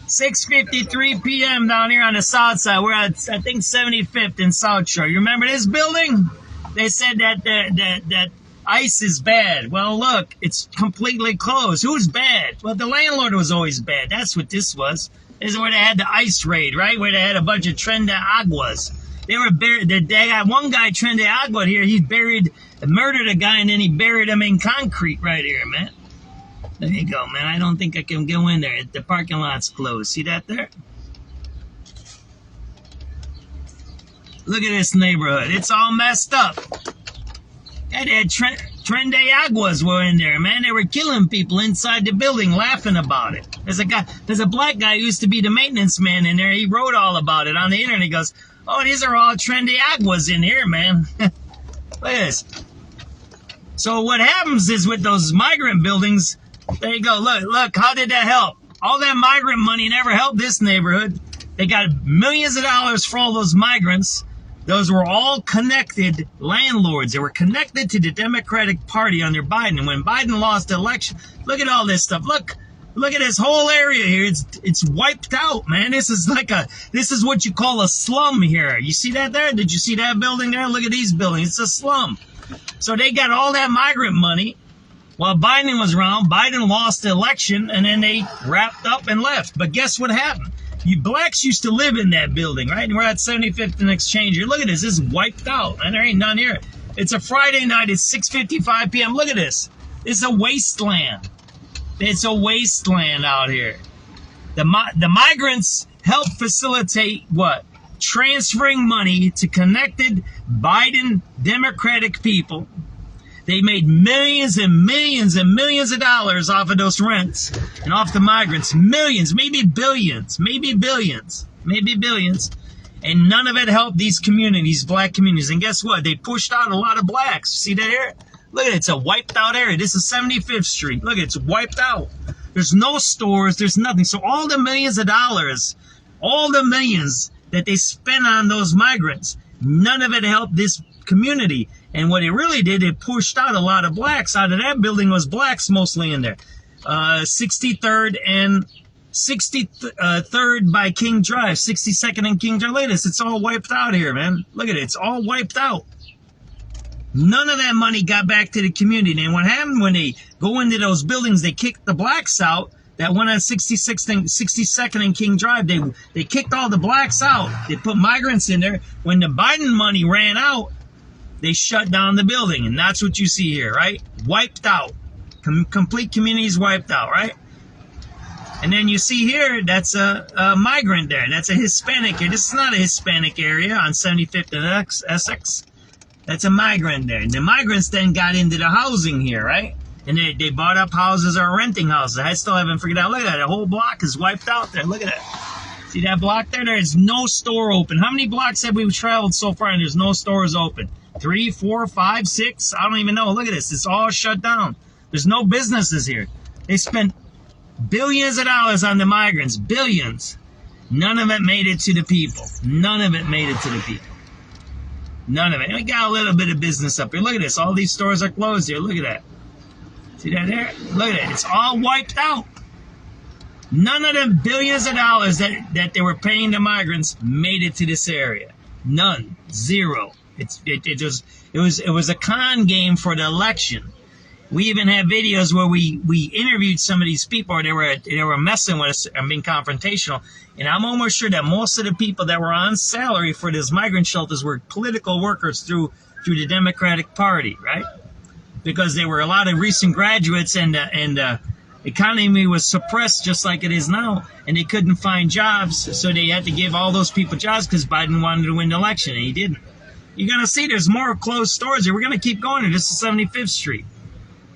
6:53 p.m. down here on the south side. We're at, I think, 75th and South Shore. You remember this building? They said that ice is bad. Well, look, it's completely closed. Who's bad? Well, the landlord was always bad. That's what this was. This is where they had the ice raid, right? Where they had a bunch of Tren de Aguas. They were buried. They got one guy, Tren de Agua, here. He murdered a guy, and then he buried him in concrete right here, man. There you go, man. I don't think I can go in there. The parking lot's closed. See that there? Look at this neighborhood. It's all messed up. And they had Tren de Aguas were in there, man. They were killing people inside the building, laughing about it. There's a black guy who used to be the maintenance man in there. He wrote all about it on the internet. He goes, oh, these are all Tren de Aguas in here, man. Look at this. So what happens is with those migrant buildings, there you go. Look, how did that help? All that migrant money never helped this neighborhood. They got millions of dollars for all those migrants. Those were all connected landlords. They were connected to the Democratic Party under Biden. And when Biden lost the election, look at all this stuff. Look at this whole area here. It's wiped out, man. This is what you call a slum here. You see that there? Did you see that building there? Look at these buildings. It's a slum. So they got all that migrant money while Biden was around. Biden lost the election, and then they wrapped up and left. But guess what happened? You blacks used to live in that building, right? And we're at 75th and Exchange here. Look at this. This is wiped out, and there ain't none here. It's a Friday night. It's 6:55 p.m. Look at this. It's a wasteland. It's a wasteland out here. The migrants help facilitate what? Transferring money to connected Biden Democratic people. They made millions and millions and millions of dollars off of those rents and off the migrants. Millions, maybe billions, maybe billions, maybe billions. And none of it helped these communities, black communities. And guess what? They pushed out a lot of blacks. See that here? Look at it. It's a wiped out area. This is 75th Street. Look, it's wiped out. There's no stores. There's nothing. So all the millions of dollars, all the millions that they spent on those migrants, none of it helped this community. And what it really did, it pushed out a lot of blacks. Out of that building was blacks mostly in there. 63rd and 63rd by King Drive, 62nd and King Drive. Latest, it's all wiped out here, man. Look at it. It's all wiped out. None of that money got back to the community. And what happened when they go into those buildings, they kicked the blacks out. That went on 62nd and King Drive. They kicked all the blacks out. They put migrants in there. When the Biden money ran out, they shut down the building, and that's what you see here, right? Wiped out. Complete communities wiped out, right? And then you see here, that's a migrant there. That's a Hispanic area. This is not a Hispanic area on 75th and Essex. That's a migrant there. And the migrants then got into the housing here, right? And they bought up houses or renting houses. I still haven't figured out. Look at that. The whole block is wiped out there. Look at that. See that block there? There's no store open. How many blocks have we traveled so far and there's no stores open? 3, 4, 5, 6? I don't even know. Look at this. It's all shut down. There's no businesses here. They spent billions of dollars on the migrants. Billions. None of it made it to the people. None of it made it to the people. None of it. And we got a little bit of business up here. Look at this. All these stores are closed here. Look at that. See that there? Look at it. It's all wiped out. None of them billions of dollars that they were paying the migrants made it to this area. None. Zero. It was a con game for the election. We even have videos where we interviewed some of these people. They were messing with us and being confrontational. And I'm almost sure that most of the people that were on salary for these migrant shelters were political workers through the Democratic Party, right? Because there were a lot of recent graduates and the economy was suppressed just like it is now. And they couldn't find jobs, so they had to give all those people jobs because Biden wanted to win the election, and he didn't. You're going to see there's more closed stores here. We're going to keep going here. This is 75th Street.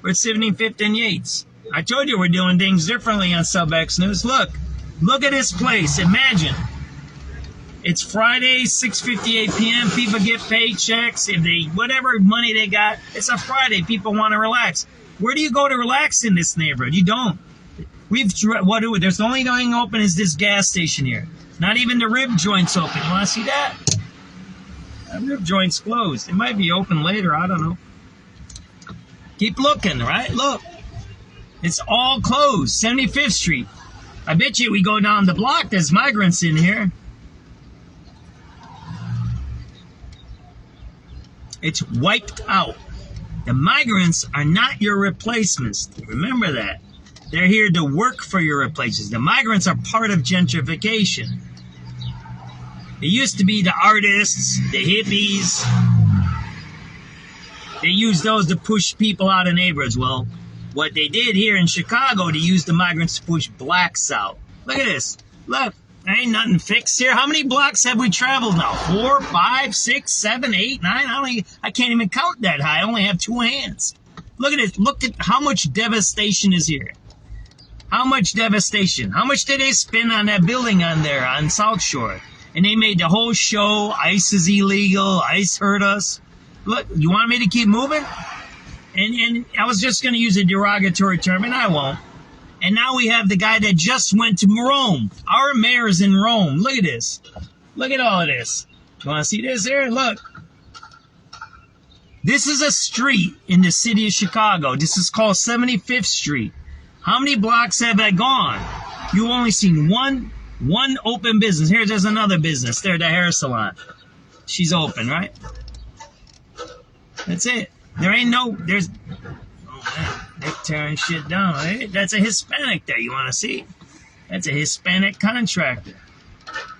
We're at 75th and Yates. I told you we're doing things differently on SubX.News. Look at this place. Imagine. It's Friday, 6:58 p.m. People get paychecks. If whatever money they got, it's a Friday. People want to relax. Where do you go to relax in this neighborhood? You don't. There's the only thing open is this gas station here. Not even the rib joint's open. You want to see that? That rib joint's closed. It might be open later. I don't know. Keep looking, right? Look. It's all closed. 75th Street. I bet you we go down the block, there's migrants in here. It's wiped out. The migrants are not your replacements. Remember that. They're here to work for your replacements. The migrants are part of gentrification. It used to be the artists, the hippies. They used those to push people out of neighborhoods. Well, what they did here in Chicago, they used the migrants to push blacks out. Look at this. Look, there ain't nothing fixed here. How many blocks have we traveled now? 4, 5, 6, 7, 8, 9? I can't even count that high. I only have 2 hands. Look at it. Look at how much devastation is here. How much devastation. How much did they spend on that building on there on South Shore? And they made the whole show, ICE is illegal, ICE hurt us. Look, you want me to keep moving? And I was just going to use a derogatory term, and I won't. And now we have the guy that just went to Rome. Our mayor's in Rome. Look at this. Look at all of this. You want to see this here? Look. This is a street in the city of Chicago. This is called 75th Street. How many blocks have I gone? You've only seen one open business. Here, there's another business. There, the hair salon. She's open, right? That's it. There ain't there's, oh man, they're tearing shit down. Hey, that's a Hispanic there. You want to see? That's a Hispanic contractor.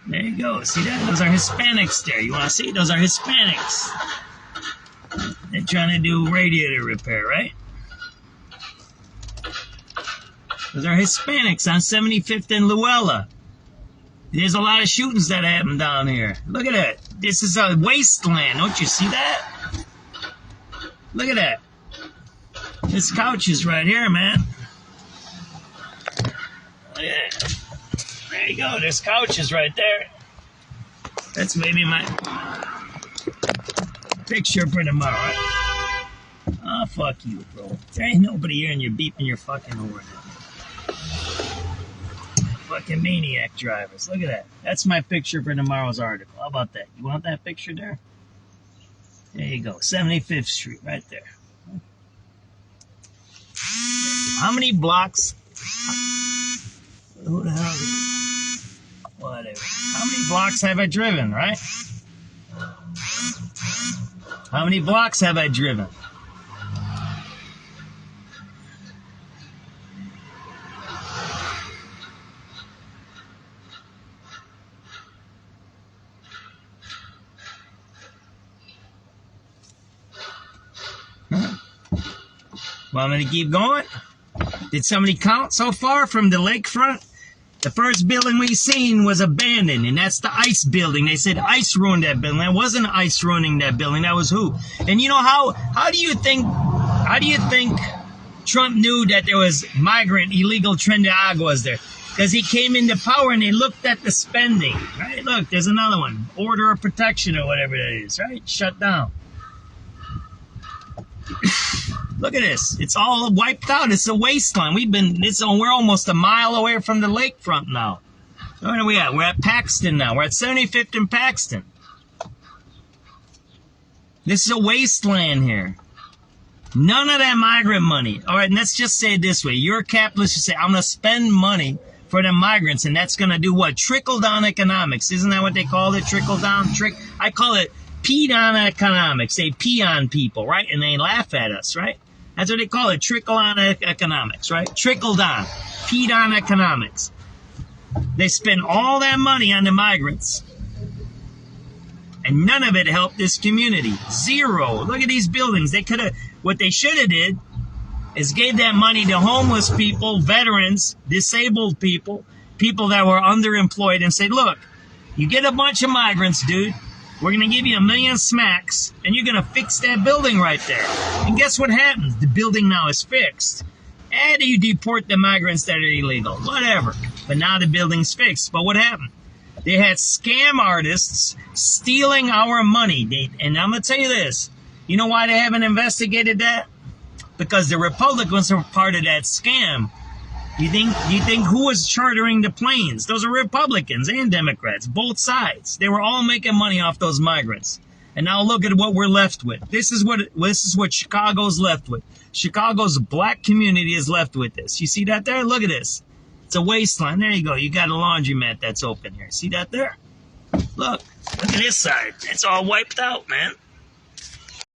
There you go. See that? Those are Hispanics there. You want to see? Those are Hispanics. They're trying to do radiator repair, right? Those are Hispanics on 75th and Luella. There's a lot of shootings that happen down here. Look at that. This is a wasteland. Don't you see that? Look at that. This couch is right here, man. Look at that. There you go. This couch is right there. That's maybe my picture for tomorrow. Right? Oh, fuck you, bro. There ain't nobody here and you're beeping your fucking horn. Fucking maniac drivers. Look at that. That's my picture for tomorrow's article. How about that? You want that picture there? There you go. 75th Street right there. How many blocks? Who the hell is it? Whatever. How many blocks have I driven, right? How many blocks have I driven? Want me to keep going? Did somebody count so far from the lakefront? The first building we seen was abandoned, and that's the ICE building. They said ICE ruined that building. That wasn't ICE ruining that building. That was who? And you know how do you think Trump knew that there was migrant illegal tren de aguas there? Because he came into power and they looked at the spending, right? Look, there's another one. Order of protection or whatever that is, right? Shut down. Look at this. It's all wiped out. It's a wasteland. We're almost a mile away from the lakefront now. Where are we at? We're at Paxton now. We're at 75th and Paxton. This is a wasteland here. None of that migrant money. All right, and let's just say it this way. You're a capitalist. You say, I'm going to spend money for the migrants, and that's going to do what? Trickle-down economics. Isn't that what they call it? Trickle-down? I call it peed-on economics. They pee on people, right? And they laugh at us, right? That's what they call it, trickle-on economics, right? Trickle-down, peed-on economics. They spend all that money on the migrants. And none of it helped this community. Zero. Look at these buildings. What they should have did is gave that money to homeless people, veterans, disabled people, people that were underemployed, and say, look, you get a bunch of migrants, dude. We're going to give you $1 million smacks, and you're going to fix that building right there. And guess what happens? The building now is fixed. And you deport the migrants that are illegal. Whatever. But now the building's fixed. But what happened? They had scam artists stealing our money. And I'm going to tell you this. You know why they haven't investigated that? Because the Republicans are part of that scam. You think who was chartering the planes? Those are Republicans and Democrats, both sides. They were all making money off those migrants. And now look at what we're left with. This is what Chicago's left with. Chicago's black community is left with this. You see that there? Look at this. It's a wasteland. There you go. You got a laundromat that's open here. See that there? Look at this side. It's all wiped out, man.